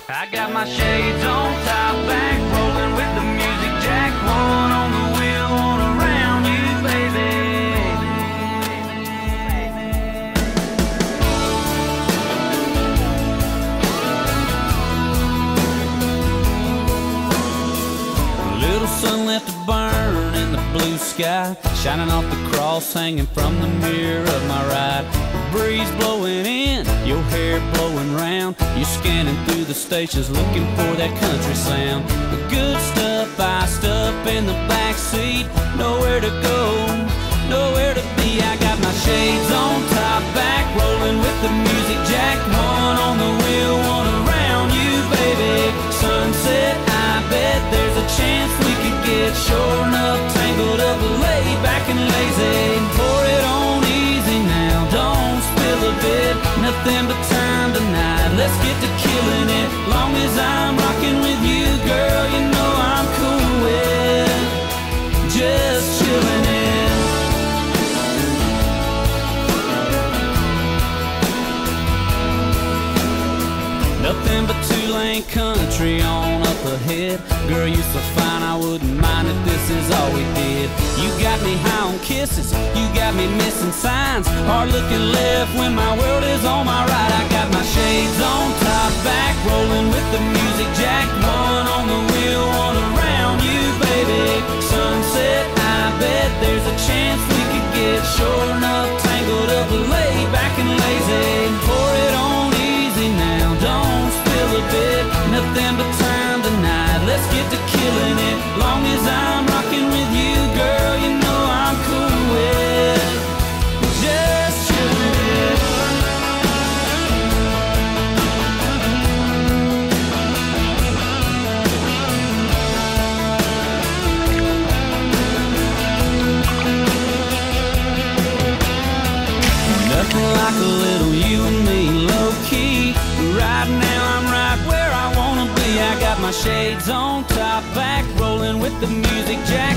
I got my shades on, top back, rolling with the music jack. One on the wheel, one around you, baby. A little sun left to burn in the blue sky, shining off the cross hanging from the mirror of my ride. The breeze blowing in, your hair blowing round. You scanning through the stations looking for that country sound. The good stuff iced up in the back seat. Nowhere to go, nowhere to be. I got my shades on, top back, rolling with the music jack. One on the wheel, one around you, baby. Sunset, I bet there's a chance we could get sure enough tangled up, laid back and lazy. Pour it on easy now, don't spill a bit. Nothing but time tonight, let's get to killing it. Long as I'm rocking with you, girl, you know I'm cool with just chilling it. Nothing but two-lane country on up ahead. Girl, you're so fine, I wouldn't mind if this is all we did. You got me high on kisses, you got me missing signs. Hard looking left when my world is on my right. I got my shades on, top back, rolling with the music jack. One on the wheel, one around you, baby. Sunset, I bet there's a chance we could get sure enough tangled up, laid back and lazy. Pour it on easy now, don't spill a bit. Nothing but time tonight, let's get to killing it. Long as I'm rocking with you, girl, you know I'm cool with just chilling it. Nothing like a little you and me, low-key. Right now I'm right where I wanna be. I got my shades on, top back, rolling with the music jack.